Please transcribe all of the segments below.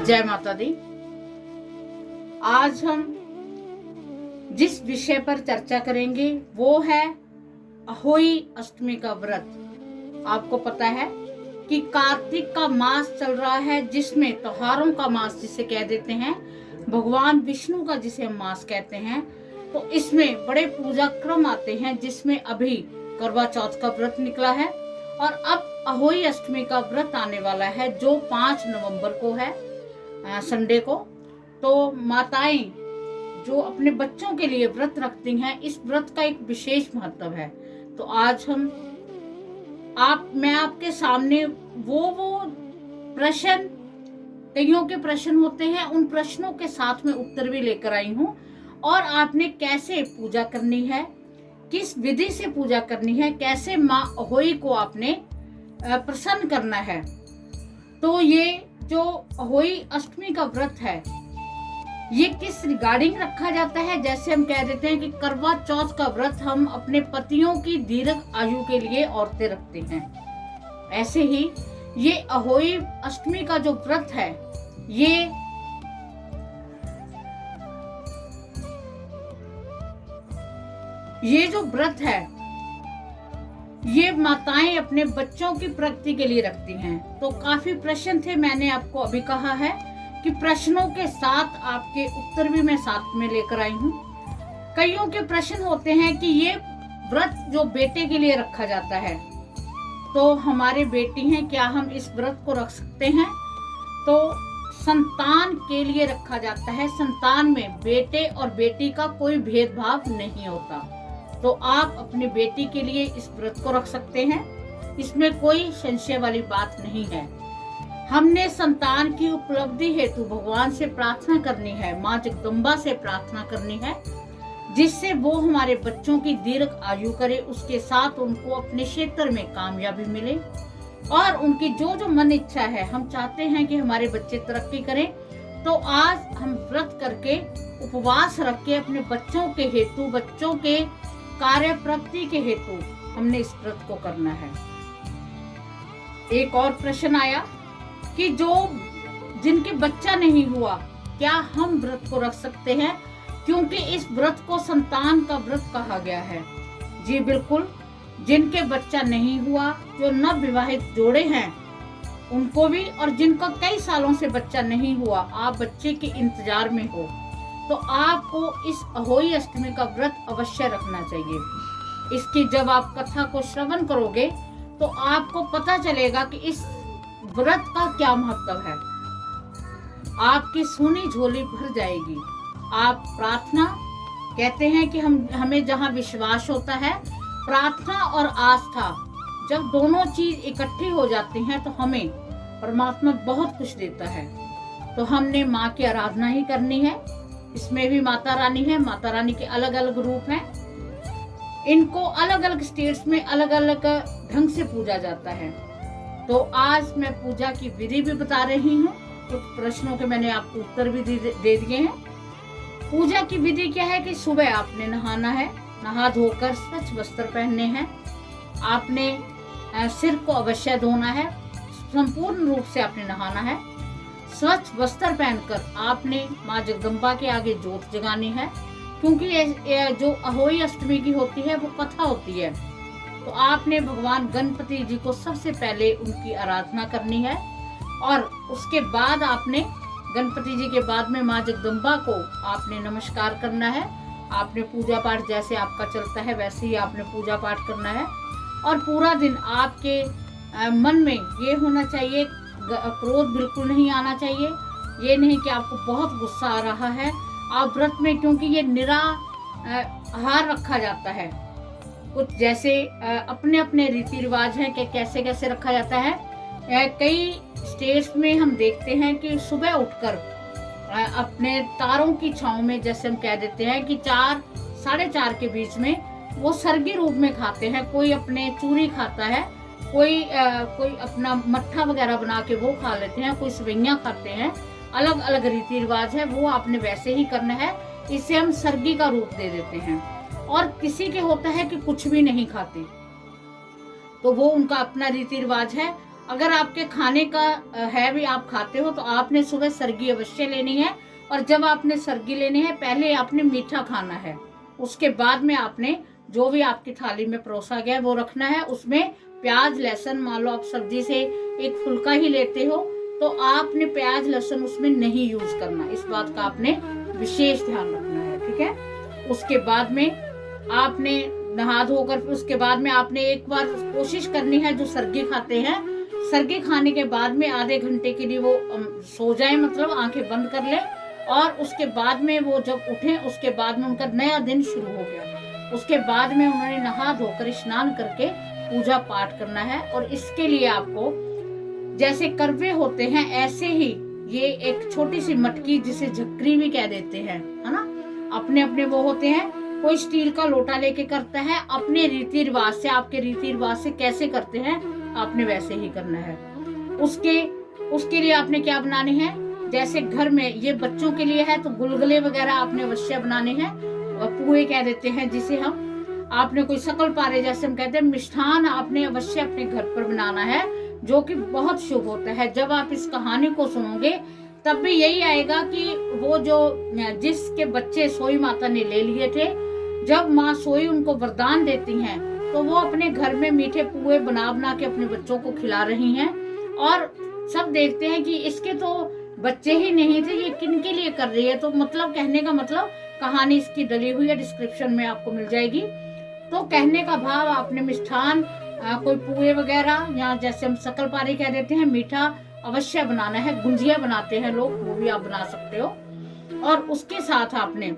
जय माता दी। आज हम जिस विषय पर चर्चा करेंगे वो है अहोई अष्टमी का व्रत। आपको पता है कि कार्तिक का मास चल रहा है, जिसमें त्योहारों का मास जिसे कह देते हैं, भगवान विष्णु का जिसे हम मास कहते हैं। तो इसमें बड़े पूजा क्रम आते हैं, जिसमें अभी करवा चौथ का व्रत निकला है और अब अहोई अष्टमी का व्रत आने वाला है, जो 5 नवंबर को है, संडे को। तो माताएं जो अपने बच्चों के लिए व्रत रखती हैं, इस व्रत का एक विशेष महत्व है। तो आज मैं आपके सामने वो प्रश्न, कईयों के प्रश्न होते हैं, उन प्रश्नों के साथ में उत्तर भी लेकर आई हूँ। और आपने कैसे पूजा करनी है, किस विधि से पूजा करनी है, कैसे माँ अहोई को आपने प्रसन्न करना है। तो ये जो अहोई अष्टमी का व्रत है, ये किस रिगार्डिंग रखा जाता है। जैसे हम कह देते हैं कि करवा चौथ का व्रत हम अपने पतियों की दीर्घ आयु के लिए औरतें रखते हैं, ऐसे ही ये अहोई अष्टमी का जो व्रत है, ये जो व्रत है, ये माताएं अपने बच्चों की प्रगति के लिए रखती हैं। तो काफी प्रश्न थे, मैंने आपको अभी कहा है कि प्रश्नों के साथ आपके उत्तर भी मैं साथ में लेकर आई हूँ। कईयों के प्रश्न होते हैं कि ये व्रत जो बेटे के लिए रखा जाता है, तो हमारे बेटी हैं, क्या हम इस व्रत को रख सकते हैं। तो संतान के लिए रखा जाता है। संतान में बेटे और बेटी का कोई भेदभाव नहीं होता। तो आप अपनी बेटी के लिए इस व्रत को रख सकते हैं, इसमें कोई संशय वाली बात नहीं है। हमने संतान की उपलब्धि हेतु भगवान से प्रार्थना करनी है, माँ जगदम्बा से प्रार्थना करनी है, जिससे वो हमारे बच्चों की दीर्घ आयु करे, उसके साथ उनको अपने क्षेत्र में कामयाबी मिले और उनकी जो मन इच्छा है, हम चाहते हैं कि हमारे बच्चे तरक्की करें। तो आज हम व्रत करके, उपवास रख के अपने बच्चों के हेतु, बच्चों के कार्य प्राप्ति के हेतु हमने इस व्रत को करना है। एक और प्रश्न आया कि जिनके बच्चा नहीं हुआ, क्या हम व्रत को रख सकते हैं, क्योंकि इस व्रत को संतान का व्रत कहा गया है। जी बिल्कुल, जिनके बच्चा नहीं हुआ, जो नवविवाहित जोड़े हैं, उनको भी, और जिनका कई सालों से बच्चा नहीं हुआ, आप बच्चे के इंतजार में हो, तो आपको इस अहोई अष्टमी का व्रत अवश्य रखना चाहिए। इसकी जब आप कथा को श्रवण करोगे तो आपको पता चलेगा कि इस व्रत का क्या महत्व है। आपकी सोनी झोली भर जाएगी। आप प्रार्थना, कहते हैं कि हमें जहाँ विश्वास होता है, प्रार्थना और आस्था, जब दोनों चीज इकट्ठी हो जाती हैं तो हमें परमात्मा बहुत कुछ देता है। तो हमने माँ की आराधना ही करनी है। इसमें भी माता रानी है। माता रानी के अलग अलग रूप हैं, इनको अलग अलग स्टेट्स में अलग अलग ढंग से पूजा जाता है। तो आज मैं पूजा की विधि भी बता रही हूँ। कुछ प्रश्नों के मैंने आपको उत्तर भी दे दिए हैं। पूजा की विधि क्या है कि सुबह आपने नहाना है, नहा धोकर स्वच्छ वस्त्र पहनने हैं, आपने सिर को अवश्य धोना है, संपूर्ण रूप से आपने नहाना है, स्वच्छ वस्त्र पहनकर आपने माँ जगदम्बा के आगे जोत जगानी है, क्योंकि ये जो अहोई अष्टमी की होती है वो कथा होती है। तो आपने भगवान गणपति जी को सबसे पहले उनकी आराधना करनी है, और उसके बाद आपने गणपति जी के बाद में माँ जगदम्बा को आपने नमस्कार करना है। आपने पूजा पाठ जैसे आपका चलता है वैसे ही आपने पूजा पाठ करना है। और पूरा दिन आपके मन में ये होना चाहिए, क्रोध बिल्कुल नहीं आना चाहिए। ये नहीं कि आपको बहुत गुस्सा आ रहा है आप व्रत में, क्योंकि ये निराहार रखा जाता है। कुछ जैसे अपने अपने रीति रिवाज हैं कि कैसे कैसे रखा जाता है। कई स्टेट्स में हम देखते हैं कि सुबह उठकर अपने तारों की छांव में, जैसे हम कह देते हैं कि 4 साढ़े 4 के बीच में, वो सर्गी रूप में खाते हैं। कोई अपने चूरी खाता है, कोई अपना मट्ठा वगैरह बना के वो खा लेते हैं, कोई सवैयां खाते हैं। अलग अलग रीति रिवाज है, वो आपने वैसे ही करना है। इसे हम सर्गी का रूप दे देते हैं। और किसी के होता है कि कुछ भी नहीं खाते, तो वो उनका अपना रीति रिवाज है। अगर आपके खाने का है भी, आप खाते हो, तो आपने सुबह सरगी अवश्य लेनी है। और जब आपने सरगी लेनी है, पहले आपने मीठा खाना है, उसके बाद में आपने जो भी आपकी थाली में परोसा गया है वो रखना है। उसमें प्याज लहसुन, मान लो आप सब्जी से एक फुल्का ही लेते हो तो आपने प्याज लहसुन उसमें नहीं यूज करना, इस बात का आपने विशेष ध्यान रखना है, ठीक है। उसके बाद में आपने नहा धोकर, उसके बाद में आपने एक बार कोशिश करनी है, जो सरगी खाते हैं, सरगी खाने के बाद में आधे घंटे के लिए वो सो जाए, मतलब आंखें बंद कर ले, और उसके बाद में वो जब उठे, उसके बाद में उनका नया दिन शुरू हो गया। उसके बाद में उन्होंने नहा धोकर स्नान करके पूजा पाठ करना है। और इसके लिए आपको जैसे करवे होते हैं, ऐसे ही ये एक छोटी सी मटकी, जिसे झक्करी भी कह देते हैं, है ना, अपने अपने वो होते हैं। कोई स्टील का लोटा लेके करता है, अपने रीति रिवाज से, आपके रीति रिवाज से कैसे करते हैं आपने वैसे ही करना है। उसके लिए आपने क्या बनाने हैं, जैसे घर में ये बच्चों के लिए है तो गुलगुले वगैरह आपने अवश्य बनाने हैं, और पुए कह देते हैं जिसे हम, आपने कोई शकल पारे जैसे हम कहते हैं, मिष्ठान आपने अवश्य अपने घर पर बनाना है, जो कि बहुत शुभ होता है। जब आप इस कहानी को सुनोगे तब भी यही आएगा कि वो जो जिसके बच्चे सोई माता ने ले लिए थे, जब माँ सोई उनको वरदान देती हैं, तो वो अपने घर में मीठे पुए बना बना के अपने बच्चों को खिला रही हैं। और सब देखते हैं कि इसके तो बच्चे ही नहीं थे, ये किन के लिए कर रही है। तो मतलब कहने का मतलब, कहानी इसकी डली हुई है, डिस्क्रिप्शन में आपको मिल जाएगी। तो कहने का भाव, आपने मिष्ठान कोई पुए वगैरह, या जैसे हम शकल पारी कह देते हैं, मीठा अवश्य बनाना है। गुंजिया बनाते हैं लोग, वो भी आप बना सकते हो। और उसके साथ आपने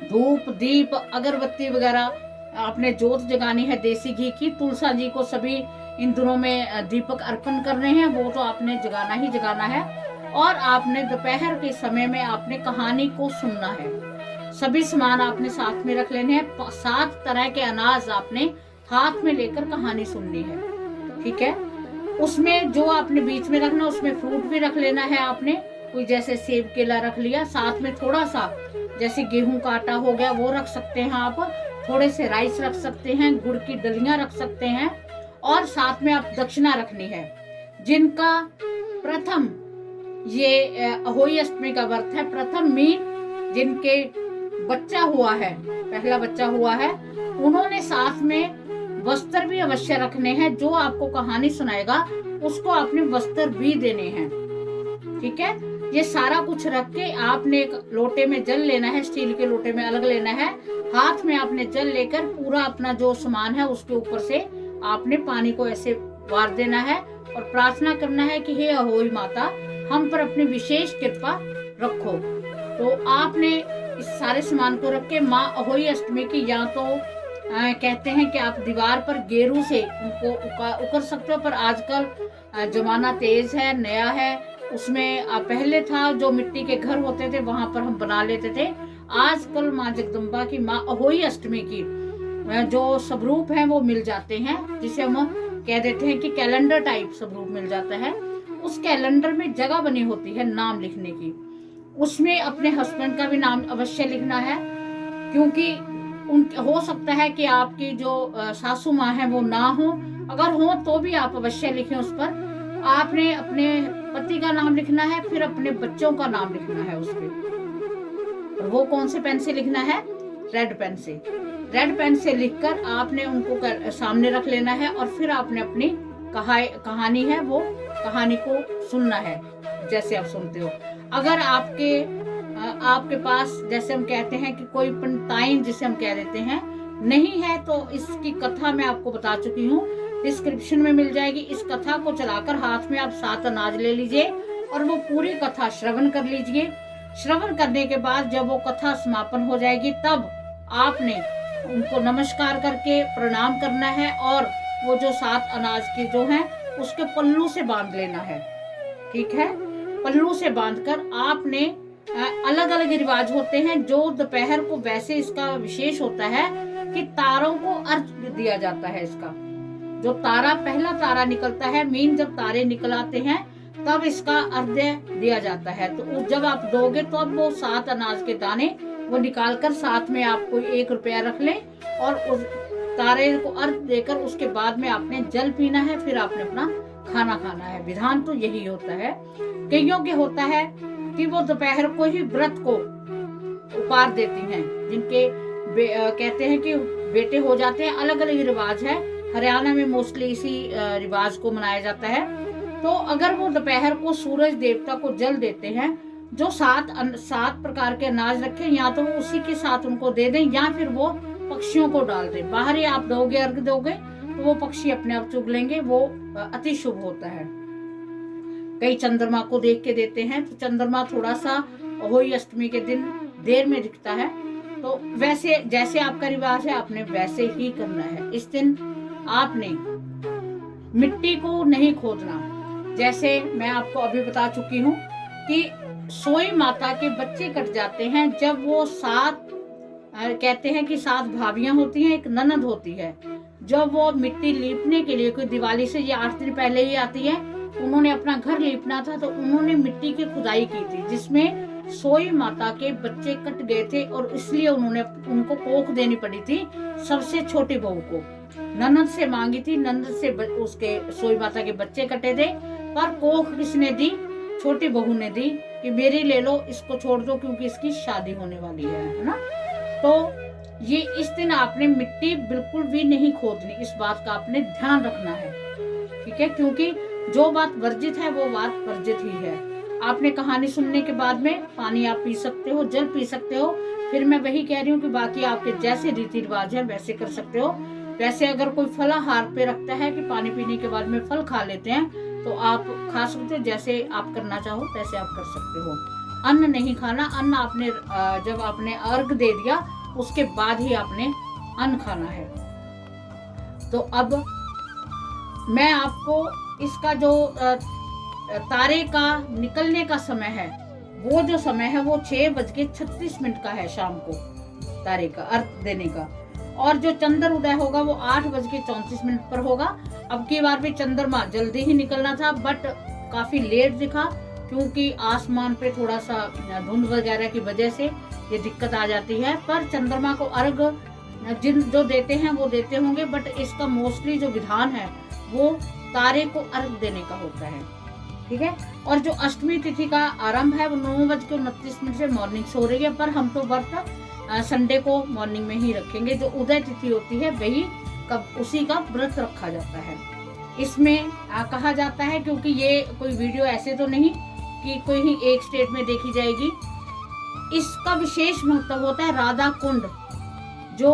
धूप दीप अगरबत्ती वगैरह आपने जोत जगानी है देसी घी की। तुलसा जी को सभी इन दिनों में दीपक अर्पण कर रहे हैं, वो तो आपने जगाना ही जगाना है। और आपने दोपहर के समय में आपने कहानी को सुनना है। सभी सामान आपने साथ में रख लेने हैं। 7 तरह के अनाज आपने हाथ में लेकर कहानी सुननी है, ठीक है। उसमें जो आपने बीच में रखना, उसमें फ्रूट भी रख लेना है आपने, कोई जैसे सेब केला रख लिया, साथ में थोड़ा सा जैसे गेहूं का आटा हो गया वो रख सकते हैं आप, थोड़े से राइस रख सकते हैं, गुड़ की डलियां रख सकते हैं। और साथ में आप दक्षिणा रखनी है। जिनका प्रथम ये अहोई अष्टमी का व्रत है, प्रथम मीन जिनके बच्चा हुआ है, पहला बच्चा हुआ है, उन्होंने साथ में वस्त्र भी अवश्य रखने हैं। जो आपको कहानी सुनाएगा उसको आपने वस्त्र भी देने हैं, ठीक है। ये सारा कुछ रख के आपने एक लोटे में जल लेना है, स्टील के लोटे में अलग लेना है। हाथ में आपने जल लेकर पूरा अपना जो सामान है उसके ऊपर से आपने पानी को ऐसे वार देना है और प्रार्थना करना है कि हे अहोई माता, हम पर अपनी विशेष कृपा रखो। तो आपने इस सारे सामान को रख के माँ अहोई अष्टमी की, या तो कहते हैं कि आप दीवार पर गेरू से उनको उकर सकते हो, पर आजकल जमाना तेज है, नया है, उसमें पहले था जो मिट्टी के घर होते थे वहां पर हम बना लेते थे। आजकल माँ जगदम्बा की, माँ अहोई अष्टमी की जो स्वरूप है वो मिल जाते हैं, जिसे हम कह देते हैं कि कैलेंडर टाइप स्वरूप मिल जाता है। उस कैलेंडर में जगह बनी होती है नाम लिखने की, उसमें अपने हस्बैंड का भी नाम अवश्य लिखना है, क्योंकि हो सकता है कि आपकी जो सासू माँ है वो ना हो, अगर हो तो भी आप अवश्य लिखें उस पर। आपने अपने पति का नाम लिखना है, फिर अपने बच्चों का नाम लिखना है उस पे। वो कौन से पेन से लिखना है? रेड पेन से। रेड पेन से लिखकर आपने उनको सामने रख लेना है, और फिर आपने अपनी कहानी है वो कहानी को सुनना है जैसे आप सुनते हो। अगर आपके पास, जैसे हम कहते हैं कि कोई पंताइन जिसे हम कह देते हैं, नहीं है, तो इसकी कथा मैं आपको बता चुकी हूँ, डिस्क्रिप्शन में मिल जाएगी। इस कथा को चलाकर हाथ में आप 7 अनाज ले लीजिए और वो पूरी कथा श्रवण कर लीजिए। श्रवण करने के बाद जब वो कथा समापन हो जाएगी, तब आपने उनको नमस्कार करके प्रणाम करना है, और वो जो 7 अनाज के जो हैं उसके पल्लू से बांध लेना है, ठीक है। पल्लू से बांधकर आपने अलग अलग रिवाज होते हैं। जो दोपहर को, वैसे इसका विशेष होता है कि तारों को अर्घ दिया जाता है। इसका जो तारा, पहला तारा निकलता है, मीन जब तारे निकल आते हैं तब इसका अर्घ्य दिया जाता है। तो जब आप दोगे तो अब वो 7 अनाज के दाने वो निकालकर साथ में आपको 1 रुपया रख ले, और उस तारे को अर्घ देकर उसके बाद में आपने जल पीना है, फिर आपने अपना खाना खाना है। विधान तो यही होता है। कईयों के होता है कि वो दोपहर को ही व्रत को उपहार देती हैं, जिनके कहते हैं कि बेटे हो जाते हैं। अलग अलग रिवाज है, हरियाणा में मोस्टली इसी रिवाज को मनाया जाता है। तो अगर वो दोपहर को सूरज देवता को जल देते हैं, जो 7 प्रकार के अनाज रखें, या तो वो उसी के साथ उनको दे दें या फिर वो पक्षियों को डाल दें। बाहर ही आप दोगे, अर्घ दोगे तो वो पक्षी अपने आप चुग लेंगे, वो अति शुभ होता है। कई चंद्रमा को देख के देते हैं, तो चंद्रमा थोड़ा सा अहोई अष्टमी के दिन देर में दिखता है। तो वैसे जैसे आपका रिवाज है आपने वैसे ही करना है। इस दिन आपने मिट्टी को नहीं खोदना। जैसे मैं आपको अभी बता चुकी हूँ कि सोई माता के बच्चे कट जाते हैं जब वो 7 कहते हैं कि 7 भाभियां होती हैं, एक ननद होती है। जब वो मिट्टी लीपने के लिए, कोई दिवाली से ये 8 दिन पहले ही आती है, उन्होंने अपना घर लीपना था, तो उन्होंने मिट्टी की खुदाई की थी जिसमें सोई माता के बच्चे कट गए थे, और इसलिए उन्होंने उनको कोख देनी पड़ी थी सबसे छोटी बहू को। ननद से मांगी थी, ननद से उसके सोई माता के बच्चे कटे थे, पर कोख किसने दी? छोटी बहू ने दी कि मेरी ले लो, इसको छोड़ दो क्योंकि इसकी शादी होने वाली है ना। तो ये इस दिन आपने मिट्टी बिल्कुल भी नहीं खोदनी, इस बात का आपने ध्यान रखना है, ठीक है। क्योंकि जो बात वर्जित है वो बात वर्जित ही है। आपने कहानी सुनने के बाद में पानी आप पी सकते हो, जल पी सकते हो। फिर मैं वही कह रही हूँ कि बाकी आपके जैसे रीति रिवाज है वैसे कर सकते हो। वैसे अगर कोई फलाहार पे रखता है कि पानी पीने के बाद में फल खा लेते हैं, तो आप खा सकते हो। जैसे आप करना चाहो वैसे आप कर सकते हो। अन्न नहीं खाना। अन्न आपने जब आपने अर्घ दे दिया उसके बाद ही आपने अन्न खाना है। तो अब मैं आपको इसका जो तारे का निकलने का समय है, वो जो समय है वो 6:36 का है शाम को, तारे का अर्घ देने का। और जो चंद्र उदय होगा वो 8:34 पर होगा। अब की बार भी चंद्रमा जल्दी ही निकलना था, बट काफी लेट दिखा, क्योंकि आसमान पे थोड़ा सा धुंध वगैरह की वजह से ये दिक्कत आ जाती है। पर चंद्रमा को अर्घ जिन जो देते हैं वो देते होंगे, बट इसका मोस्टली जो विधान है वो तारे को अर्घ देने का होता है, ठीक है। और जो अष्टमी तिथि का आरंभ है वो 9:29 से मॉर्निंग से हो रही है, पर हम तो व्रत संडे को मॉर्निंग में ही रखेंगे। जो उदय तिथि होती है वही उसी का व्रत रखा जाता है। इसमें कहा जाता है, क्योंकि ये कोई वीडियो ऐसे तो नहीं कि कोई ही एक स्टेट में देखी जाएगी, इसका विशेष महत्व होता है। राधा कुंड जो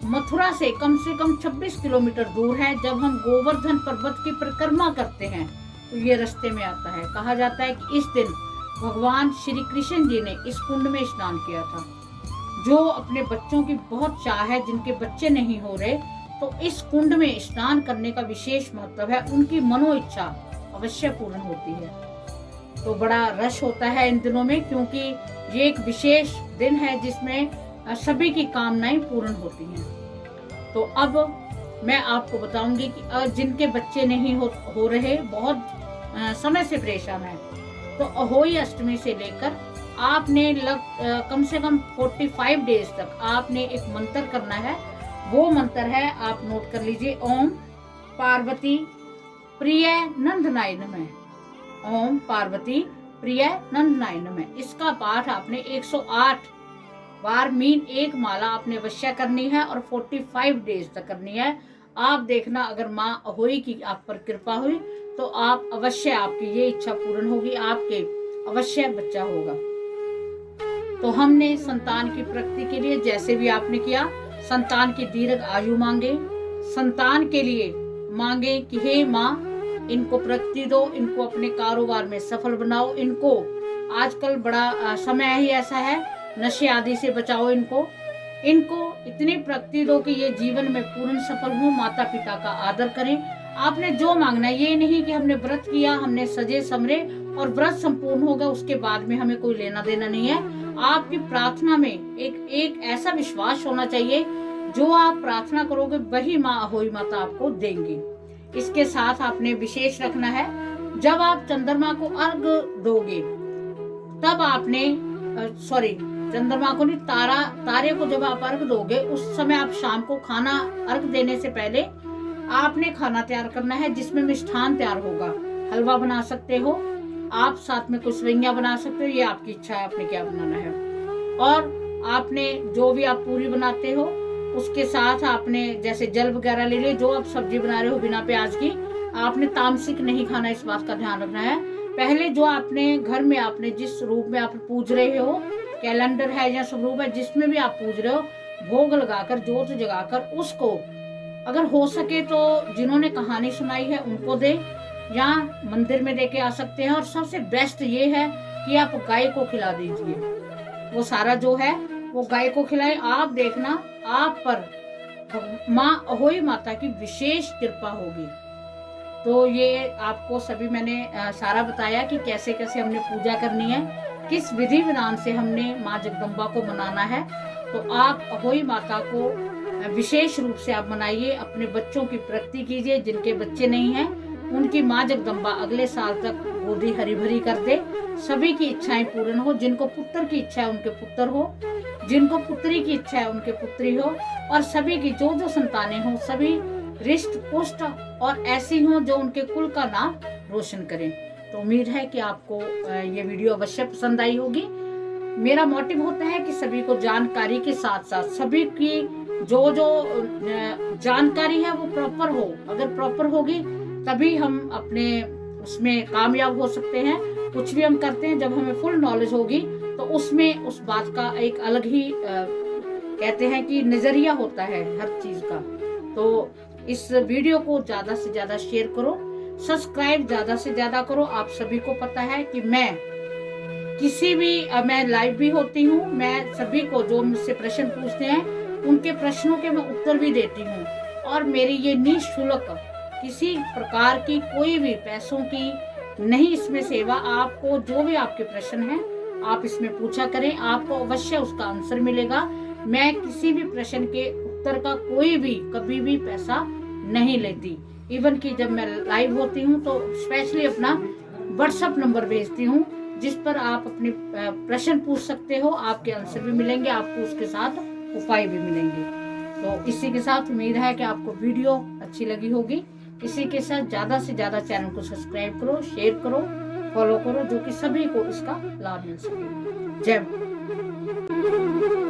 मथुरा से कम 26 किलोमीटर दूर है, जब हम गोवर्धन पर्वत की परिक्रमा करते हैं तो ये रास्ते में आता है। कहा जाता है कि इस दिन भगवान श्री कृष्ण जी ने इस कुंड में स्नान किया था। जो अपने बच्चों की बहुत चाह है, जिनके बच्चे नहीं हो रहे, तो इस कुंड में स्नान करने का विशेष महत्व है। उनकी मनो इच्छा अवश्य पूर्ण होती है। तो बड़ा रश होता है इन दिनों में, क्योंकि ये एक विशेष दिन है जिसमें सभी की कामनाएं पूर्ण होती हैं। तो अब मैं आपको बताऊंगी कि जिनके बच्चे नहीं हो रहे, बहुत समय से परेशान है, तो अहोई अष्टमी से लेकर आपने कम से कम 45 डेज तक आपने एक मंत्र करना है। वो मंत्र है, आप नोट कर लीजिए, ओम पार्वती प्रिय नंदनाय नमः। ओम पार्वती प्रिय नंदनाय नमः। इसका पाठ आपने 108 बार मीन एक माला आपने अवश्य करनी है और 45 डेज तक करनी है। आप देखना, अगर माँ अहोई की आप पर कृपा हुई तो आप अवश्य, आपकी ये इच्छा पूर्ण होगी, आपके अवश्य बच्चा होगा। तो हमने संतान की प्राप्ति के लिए जैसे भी आपने किया, संतान की दीर्घ आयु मांगे, संतान के लिए मांगे कि हे माँ इनको प्राप्ति दो, इनको अपने कारोबार में सफल बनाओ, इनको आजकल बड़ा समय ही ऐसा है, नशे आदि से बचाओ, इनको इतनी प्राप्ति दो कि ये जीवन में पूर्ण सफल हो। माता पिता का आदर करें। आपने जो मांगना है, ये नहीं कि हमने व्रत किया, हमने सजे समरे और व्रत संपूर्ण होगा उसके बाद में हमें कोई लेना देना नहीं है। आपकी प्रार्थना में एक ऐसा विश्वास होना चाहिए, जो आप प्रार्थना करोगे वही माँ अहोई माता आपको देंगी। इसके साथ आपने विशेष रखना है, जब आप चंद्रमा को अर्घ दोगे तब आपने चंद्रमा को नहीं, तारे को जब आप अर्घ दोगे उस समय आप शाम को खाना अर्घ देने से पहले आपने खाना तैयार करना है जिसमें मिष्ठान तैयार होगा। हलवा बना सकते हो आप, साथ में कुछ सेवइयां बना सकते हो, ये आपकी इच्छा है आपने क्या बनाना है। और आपने जो भी आप पूरी बनाते हो उसके साथ आपने जैसे जल वगैरह ले ले। जो आप सब्जी बना रहे हो बिना प्याज की, आपने तामसिक नहीं खाना, इस बात का ध्यान रखना है। पहले जो आपने घर में आपने जिस रूप में आप पूज रहे हो, कैलेंडर है या स्वरूप है, जिसमें भी आप पूज रहे हो, भोग लगाकर जोत जगाकर उसको अगर हो सके तो जिन्होंने कहानी सुनाई है उनको दे, या मंदिर में लेके आ सकते हैं। और सबसे बेस्ट ये है कि आप गाय को खिला दीजिए, वो सारा जो है वो गाय को खिलाए। आप देखना आप पर माँ अहोई माता की विशेष कृपा होगी। तो ये आपको सभी मैंने सारा बताया कि कैसे कैसे हमने पूजा करनी है, किस विधि विधान से हमने माँ जगदम्बा को मनाना है। तो आप अहोई माता को विशेष रूप से आप मनाइए, अपने बच्चों की प्रगति कीजिए। जिनके बच्चे नहीं हैं उनकी माँ जगदम्बा अगले साल तक गोदी हरी भरी कर दे, सभी की इच्छाएं पूर्ण हो। जिनको पुत्र की इच्छा है उनके पुत्र हो, जिनको पुत्री की इच्छा है उनके पुत्री हो, और सभी की जो जो संतानें हो सभी रिष्ट पुष्ट और ऐसी हो जो उनके कुल का नाम रोशन करें। तो उम्मीद है कि आपको ये वीडियो अवश्य पसंद आई होगी। मेरा मोटिव होता है कि सभी को जानकारी के साथ साथ सभी की जो जो जानकारी है वो प्रॉपर हो। अगर प्रॉपर होगी तभी हम अपने उसमें कामयाब हो सकते हैं। कुछ भी हम करते हैं जब हमें फुल नॉलेज होगी तो उसमें उस बात का एक अलग ही कहते हैं कि नजरिया होता है हर चीज का। तो इस वीडियो को ज्यादा से ज्यादा शेयर करो, सब्सक्राइब ज्यादा से ज्यादा करो। आप सभी को पता है कि मैं किसी भी मैं लाइव भी होती हूँ, मैं सभी को जो मुझसे प्रश्न पूछते हैं उनके प्रश्नों के मैं उत्तर भी देती हूँ। और मेरी ये निःशुल्क किसी प्रकार की कोई भी पैसों की नहीं इसमें सेवा। आपको जो भी आपके प्रश्न हैं आप इसमें पूछा करें, आपको अवश्य उसका आंसर मिलेगा। मैं किसी भी प्रश्न के उत्तर का कोई भी कभी भी पैसा नहीं लेती। इवन कि जब मैं लाइव होती हूँ तो स्पेशली अपना व्हाट्सएप नंबर भेजती हूँ जिस पर आप अपने प्रश्न पूछ सकते हो, आपके आंसर भी मिलेंगे, आपको उसके साथ उपाय भी मिलेंगे। तो इसी के साथ उम्मीद है कि आपको वीडियो अच्छी लगी होगी। इसी के साथ ज्यादा से ज्यादा चैनल को सब्सक्राइब करो, शेयर करो, फॉलो करो, जो कि सभी को इसका लाभ मिल सके। जय माता।